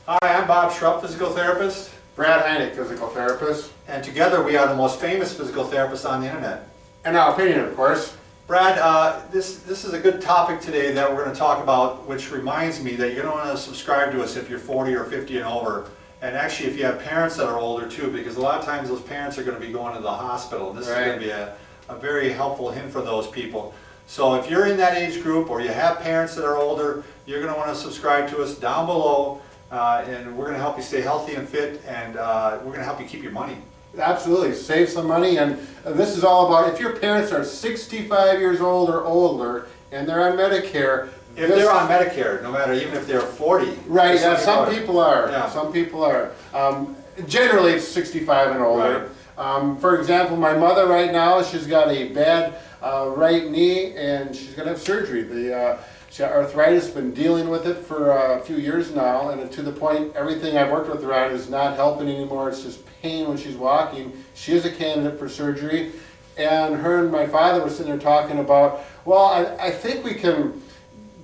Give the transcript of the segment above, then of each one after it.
Hi, I'm Bob Schrupp, physical therapist. Brad Heineck, physical therapist. And together we are the most famous physical therapists on the internet. In our opinion, of course. Brad, this is a good topic today that we're going to talk about, which reminds me that you're going to want to subscribe to us if you're 40 or 50 and over. And actually if you have parents that are older too, because a lot of times those parents are going to be going to the hospital. This is going to be a very helpful hint for those people. So if you're in that age group or you have parents that are older, you're going to want to subscribe to us down below. And we're going to help you stay healthy and fit, and we're going to help you keep your money. Absolutely, save some money. And this is all about if your parents are 65 years old or older and they're on Medicare. If they're on Medicare, no matter, even if they're 40. Right, yeah, some people are. Yeah. Some people are. Generally it's 65 and older. Right. For example, my mother right now, she's got a bad right knee and she's going to have surgery. She got arthritis, been dealing with it for a few years now, and to the point everything I've worked with her on is not helping anymore. It's just pain when she's walking. She is a candidate for surgery, and her and my father were sitting there talking about, well, I think we can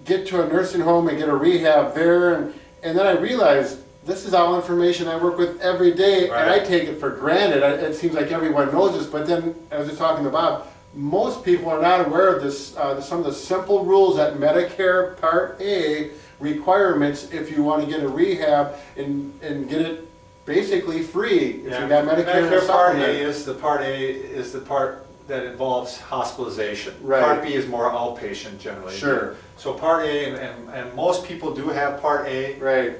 get to a nursing home and get a rehab there, and then I realized this is all information I work with every day, and I take it for granted. It seems like everyone knows this, but then I was just talking to Bob, most people are not aware of this, some of the simple rules that Medicare Part A requirements if you want to get a rehab and get it basically free if you got Medicare. Medicare Part A is the part that involves hospitalization. Right. Part B is more outpatient generally. Sure. So Part A, and most people do have Part A. Right.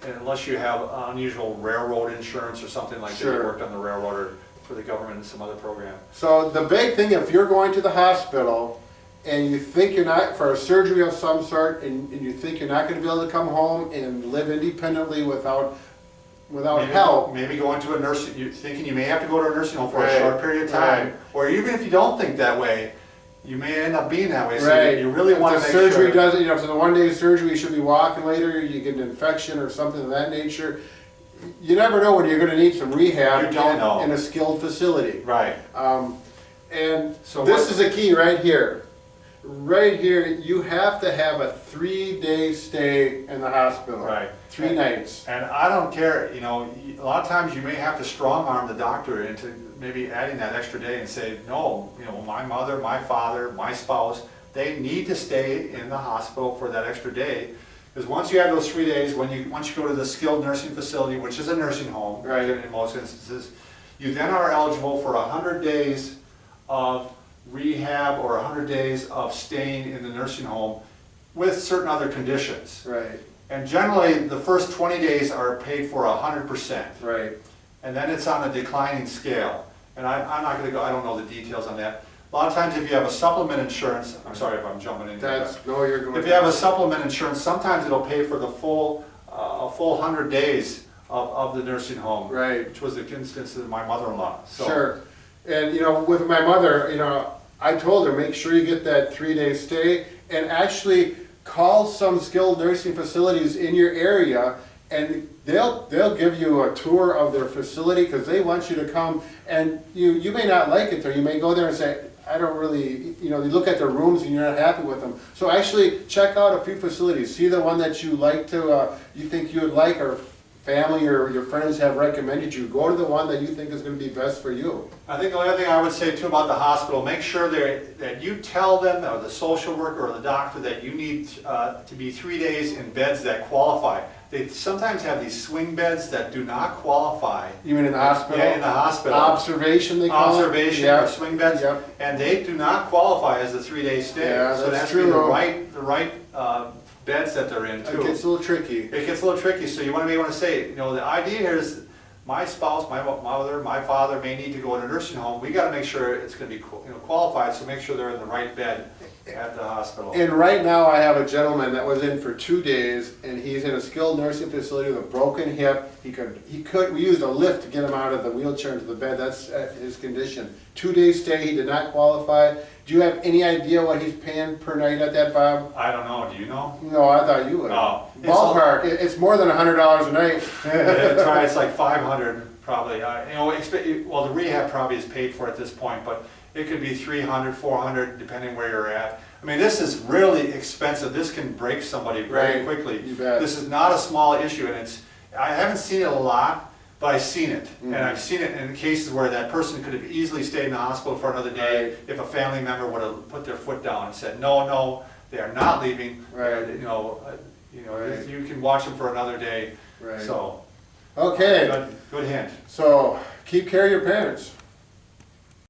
Unless you have unusual railroad insurance or something like that. You worked on the railroad or for the government and some other program. So the big thing, if you're going to the hospital and you think you're not, for a surgery of some sort, and you think you're not going to be able to come home and live independently without help. Maybe going to a nursing, you're thinking you may have to go to a nursing home for a short period of time. Or even if you don't think that way, you may end up being that way. So you really want to make sure. If the surgery doesn't, if it's a one-day surgery, you should be walking later, you get an infection or something of that nature. You never know when you're going to need some rehab in a skilled facility. Right. And so this is a key right here. Right here, you have to have a 3-day stay in the hospital. Right. 3 nights. And I don't care, a lot of times you may have to strong arm the doctor into maybe adding that extra day and say, no, my mother, my father, my spouse, they need to stay in the hospital for that extra day. Because once you have those 3 days, once you go to the skilled nursing facility, which is a nursing home, in most instances, you then are eligible for 100 days of rehab or 100 days of staying in the nursing home with certain other conditions. Right. And generally, the first 20 days are paid for 100%. Right. And then it's on a declining scale. And I'm not going to go, I don't know the details on that. A lot of times if you have a supplement insurance, I'm sorry if I'm jumping in there. If you have a supplement insurance, sometimes it'll pay for the full 100 days of the nursing home. Right. Which was the instance of my mother-in-law. So. Sure. And with my mother, I told her, make sure you get that 3-day stay and actually call some skilled nursing facilities in your area, and they'll give you a tour of their facility because they want you to come, and you may not like it there. You may go there and say, I don't really, you look at their rooms and you're not happy with them. So actually check out a few facilities. See the one that you like to, you think you would like, or family or your friends have recommended you. Go to the one that you think is going to be best for you. I think the other thing I would say too about the hospital, make sure that you tell them, or the social worker or the doctor, that you need to be 3 days in beds that qualify. They sometimes have these swing beds that do not qualify. You mean in the hospital? Yeah, in the hospital. Observation, they call it? Observation or swing beds. Yep. And they do not qualify as a 3-day stay. Yeah, so that's true. The right beds that they're in too. It gets a little tricky. It gets a little tricky, so you want to be able to say, the idea here is my spouse, my mother, my father may need to go in a nursing home. We got to make sure it's going to be qualified, so make sure they're in the right bed at the hospital. And right now I have a gentleman that was in for 2 days, and he's in a skilled nursing facility with a broken hip. We used a lift to get him out of the wheelchair into the bed. That's his condition. 2-day stay, he did not qualify. Do you have any idea what he's paying per night at that, Bob? I don't know. Do you know? No, I thought you would. Oh. Ballpark. It's more than $100 a night. That's right. It's like $500 probably. Well, the rehab probably is paid for at this point, but it could be $300, $400 depending where you're at. I mean, this is really expensive. This can break somebody very quickly. You bet. This is not a small issue, and I haven't seen it a lot, but I've seen it. Mm-hmm. And I've seen it in cases where that person could have easily stayed in the hospital for another day Right. if a family member would have put their foot down and said, no, they are not leaving. Right. Right. You can watch them for another day. Right. So, Okay, good hint. so keep care of your parents.